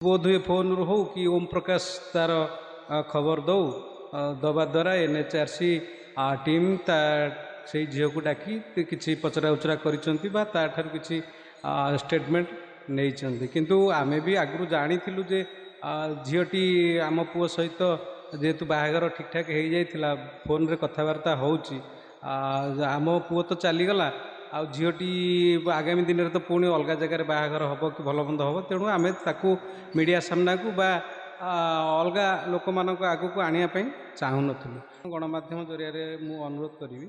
बोध हुए फोन रू हो कि ओम प्रकाश तार खबर दवा द्वारा एनएचआरसी टीम से झील को डाकी किसी पचरा उचरा कर किसी स्टेटमेंट नहीं किंतु आमे भी आगु जानी जे झीटी आम पुओ सहित जेहेतु बाहागर ठीक ठाक हो जाता फोन रे कथबार्ता आम पुओ तो चलीगला आ झीटी आगामी दिन में तो पुणी अलग जगार बाहागर हम कि भल मंद हम तेणु आम ताकू मीडिया सामना को बा अलग लोक मान आग को आने चाहूँ नु गणमाध्यम जरिया मु अनुरोध करी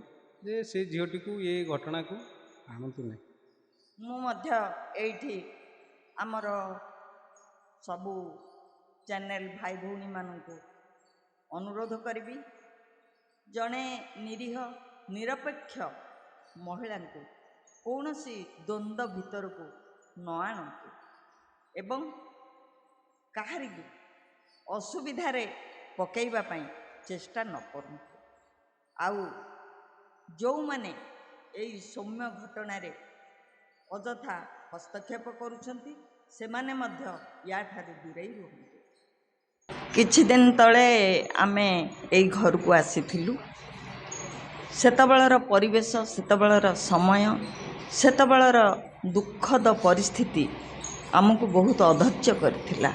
जे से झीटी को ये घटना को आणतु नहीं आमर सबू चैनल भाई भौणी मानू अनुरोध करी जड़े निरीह निरपेक्ष महिला को कौन सी द्वंद्व भितर को न आणतु एवं कहारी असुविधार पकईवा चेष्टा न करूँ आउ जो माने यही सौम्य घटन अजथा हस्तक्षेप करुछंती से माने मध्य या ठारे दूरे रुहंतु। किछि दिन तले आमे एई घर को आसीथिलु सेतबेलर परिवेश सेतबेलर समय सेतबेलर दुखद परिस्थिति आमको बहुत अधैर्य करथिला।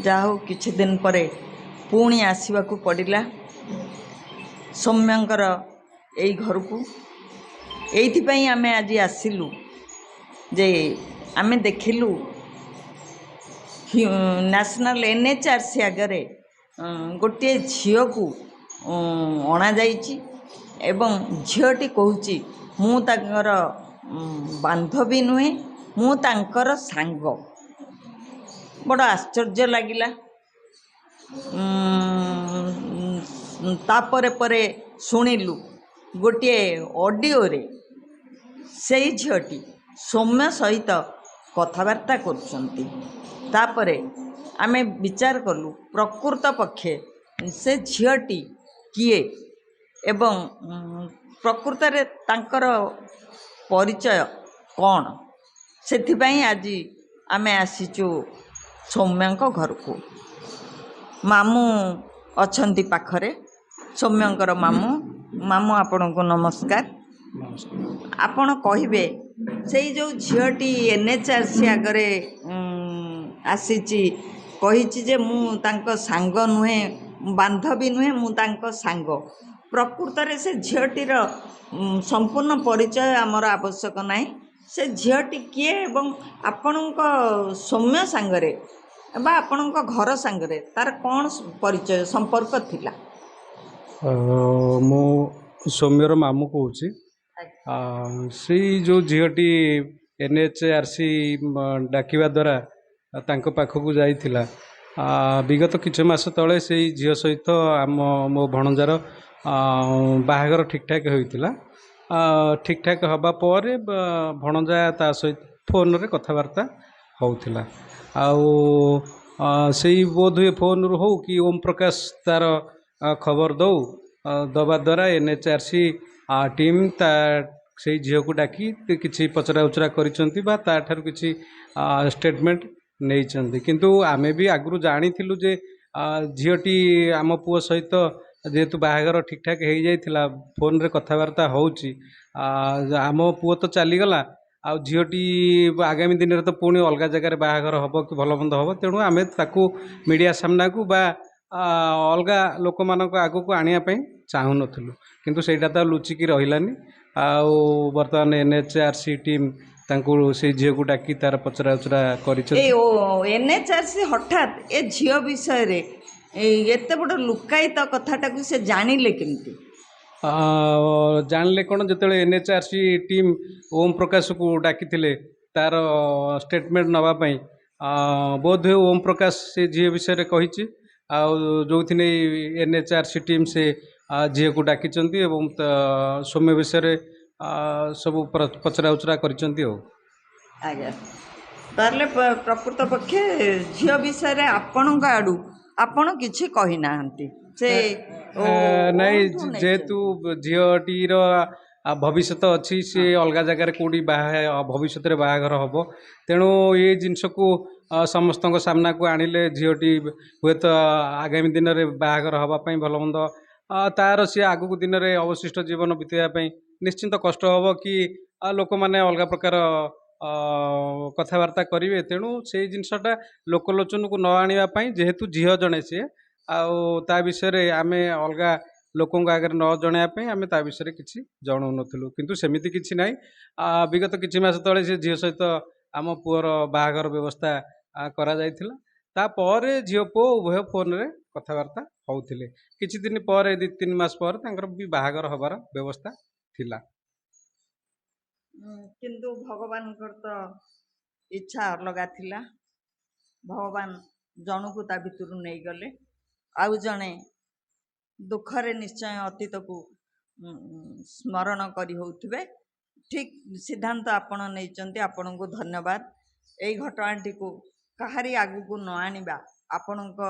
जाहो किछि दिन परे पुणी आसीबाकू पड़िला सौम्यंकर एई घर को एइथिपई आमे आज आसिलु जे आमे देखिलु नेशनल एनएचआरसी आगरे गोटे झील को अणा जाइछि एवं झीलटी कहूची मु तांकर बांधवी नुहे मु तांकर सांग। बड़ आश्चर्य लगिला। तापरे परे शुणिलु गोटे ऑडियो रे से झीलटी सौम्य सहित कथबार्ता करुछंती। तापरे आमे विचार कलु प्रकृत पक्षे से झीलटी किए एवं प्रकृत रे तांकर परिचय कौन सेथिपाई आज आमे आसीचु सौम्यंक घर को। मामू अछंती पाखरे सौम्यंकर मामू मामू आपण को नमस्कार। आपण कहिबे से जो झीलटी एनएचआरसी आगरे आसीची कहिची जे मु तांको सांग नुहे बांधवी नुहे मु तांको सांग। प्रकृत रे से झीलटीर संपूर्ण परिचय आमर आवश्यक नाही। से झीलटी किए एवं आपणक सौम्य सांगरे बा आपणक घर सांगरे तार कौन परिचय संपर्क थिला? मो सौम्यर मामू कहूँ से जो झीटी एनएचआरसी डाकिवा द्वारा तांको पाखक जाइथिला विगत किछ मास तले से झील सहित आम मो भणजार बाहागर ठीक ठाक होइतिला। ठीक ठाक हवा पर भणजा ता सहित फोन रे कथबार्ता होउथिला आउ से बोध हुए फोन रू हो कि ओम प्रकाश तार खबर दवा द्वारा एनएचआरसी टीम से झील को डाकी किसी पचरा उचरा कर किसी स्टेटमेंट नहीं किंतु आमे भी आगु जानी जे झीटी आम पुओ सहित जेहेतु बाहागर ठीक ठाक हो जाता फोन रे कथबार्ता आम पुओ तो चलीगला आ झीटी आगामी दिन में तो पुणी अलग जगार बाहागर हम कि भल मंद हम तेणु आम ताकू मीडिया सामना को बा अलग लोक मान आग को आने चाहूँ नु किंतु सेटा तो लुचिकी रहिलानी। आउ बर्तमान एनएचआरसी टीम तांको से झील को डाकी तार पचरा उचरा कर एनएचआरसी हठात ए झील विषय रे एते बड़ लुकायित कथाटा को से जानिले केमती? जानले कौन जो एनएचआरसी टीम ओम प्रकाश को डाकी तार स्टेटमेंट नापी बोध हुए ओम प्रकाश से झील विषय कही जो एनएचआरसी टीम से झील को डाकी सौम्य विषय सब पचरा उचरा कर प्रकृत पक्षे झील विषय आपण आड़ू आपण किछि कहि नाहंती से नहीं जेहेतु झीटीर भविष्य अच्छी सी अलग जगार कौटी भविष्य बाहागर हम तेणु ये जिनस को ସମସ୍ତଙ୍କ ସାମ୍ନାକୁ ଆଣିଲେ ଝିଅଟି ହୁଏତ ଆଗାମୀ ଦିନରେ ବାହାଘର ହେବା ପାଇଁ ଭଲ ମନ୍ଦ ତାର ସିଏ ଆଗକୁ ଦିନରେ ଅବଶିଷ୍ଟ ଜୀବନ ବିତେଇବା ପାଇଁ ନିଶ୍ଚିନ୍ତ କଷ୍ଟ ହେବ କି ଲୋକମାନେ ଅଲଗା ପ୍ରକାର କଥାବାର୍ତ୍ତା କରିବେ। ତେଣୁ ସେଇ ଜିନିଷଟା ଲୋକଲୋଚନକୁ ନ ଆଣିବା ପାଇଁ ଯେହେତୁ ଝିଅ ଜଣେ ସିଏ ଆଉ ତା ବିଷୟରେ ଆମେ ଅଲଗା ଲୋକଙ୍କ ଆଗରେ ନ ଜଣାଇବା ପାଇଁ ଆମେ ତା ବିଷୟରେ କିଛି ଜଣାଉନଥିଲୁ। କିନ୍ତୁ ସେମିତି କିଛି ନାହିଁ। ବିଗତ କିଛି ମାସ ତଳେ ସେ ଝିଅ ସହିତ ଆମ ପୁଅର ବାହାଘର ବ୍ୟବସ୍ଥା କରାଯାଇଥିଲା। ତାପରେ ଝିଅ ପୁଅ ଉଭୟ ଫୋନରେ କଥାବାର୍ତ୍ତା ହେଉଥିଲେ। କିଛି ଦିନ ପରେ 2-3 ମାସ ପରେ ତାଙ୍କର ବି ବାହାଘର ହେବାର ବ୍ୟବସ୍ଥା ଥିଲା। କିନ୍ତୁ ଭଗବାନଙ୍କର ତ ଇଚ୍ଛା ଅଲଗା ଥିଲା। ଭଗବାନ ଜଣକୁ ତା ଭିତରୁ ନେଇଗଲେ, ଆଉ ଜଣେ ଦୁଃଖରେ ନିଶ୍ଚୟ ଅତୀତକୁ ସ୍ମରଣ କରି ହେଉଥିବେ। ଠିକ୍ ସିଦ୍ଧାନ୍ତ ଆପଣ ନେଇଛନ୍ତି, ଆପଣଙ୍କୁ ଧନ୍ୟବାଦ। ଏଇ ଘଟଣାଟିକୁ କାହାରି ଆଗକୁ ନ ଆଣିବା ଆପଣଙ୍କ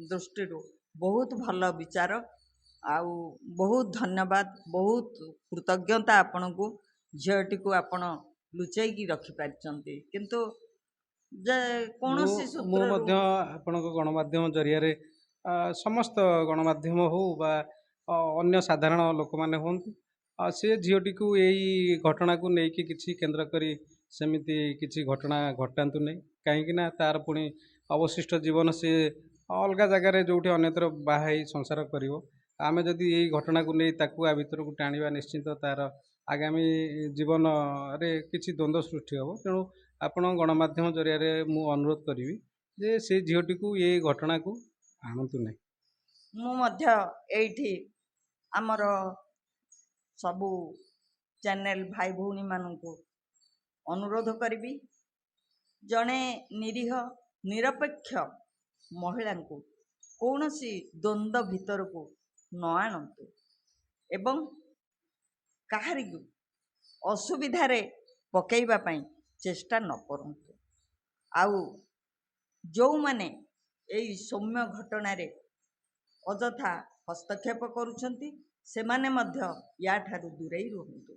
ଦୃଷ୍ଟିରୁ ବହୁତ ଭଲ ବିଚାର। ଆଉ ବହୁତ ଧନ୍ୟବାଦ, ବହୁତ କୃତଜ୍ଞତା ଆପଣଙ୍କୁ। ଝିଅଟିକୁ ଆପଣ ଲୁଚେଇକି ରଖିପାରିଛନ୍ତି, କିନ୍ତୁ ଯେ ମୁଁ କୌଣସି ମୁଁ ସୂତ୍ରରୁ ମଧ୍ୟ ଆପଣଙ୍କ ଗଣମାଧ୍ୟମ ଜରିଆରେ ସମସ୍ତ ଗଣମାଧ୍ୟମ ହଉ ବା ଅନ୍ୟ ସାଧାରଣ ଲୋକମାନେ ହୁଅନ୍ତୁ ସେ ଝିଅଟିକୁ ଏଇ ଘଟଣାକୁ ନେଇକି କିଛି କେନ୍ଦ୍ର କରି ସେମିତି କିଛି ଘଟଣା ଘଟାନ୍ତୁ ନାହିଁ। କାହିଁକି ନା ତାର ପୁଣି ଅବଶିଷ୍ଟ ଜୀବନ ସେ ଅଲଗା ଜାଗାରେ ଯେଉଁଠି ଅନ୍ୟତ୍ର ବାହା ହେଇ ସଂସାର କରିବ। ଆମେ ଯଦି ଏଇ ଘଟଣାକୁ ନେଇ ତାକୁ ଆ ଭିତରକୁ ଟାଣିବା ନିଶ୍ଚିନ୍ତ ତାର ଆଗାମୀ ଜୀବନରେ କିଛି ଦ୍ୱନ୍ଦ୍ୱ ସୃଷ୍ଟି ହେବ। ତେଣୁ ଆପଣ ଗଣମାଧ୍ୟମ ଜରିଆରେ ମୁଁ ଅନୁରୋଧ କରିବି ଯେ ସେ ଝିଅଟିକୁ ଏ ଘଟଣାକୁ ଆଣନ୍ତୁ ନାହିଁ। ମୁଁ ମଧ୍ୟ ଏଇଠି ଆମର ସବୁ ଚ୍ୟାନେଲ ଭାଇ ଭଉଣୀମାନଙ୍କୁ ଅନୁରୋଧ କରିବି, ଜଣେ ନିରୀହ ନିରପେକ୍ଷ ମହିଳାଙ୍କୁ କୌଣସି ଦ୍ୱନ୍ଦ୍ୱ ଭିତରକୁ ନ ଆଣନ୍ତୁ ଏବଂ କାହାରିକୁ ଅସୁବିଧାରେ ପକାଇବା ପାଇଁ ଚେଷ୍ଟା ନ କରନ୍ତୁ। ଆଉ ଯେଉଁମାନେ ଏଇ ସୌମ୍ୟ ଘଟଣାରେ ଅଯଥା ହସ୍ତକ୍ଷେପ କରୁଛନ୍ତି ସେମାନେ ମଧ୍ୟ ୟାଠାରୁ ଦୂରେଇ ରୁହନ୍ତୁ।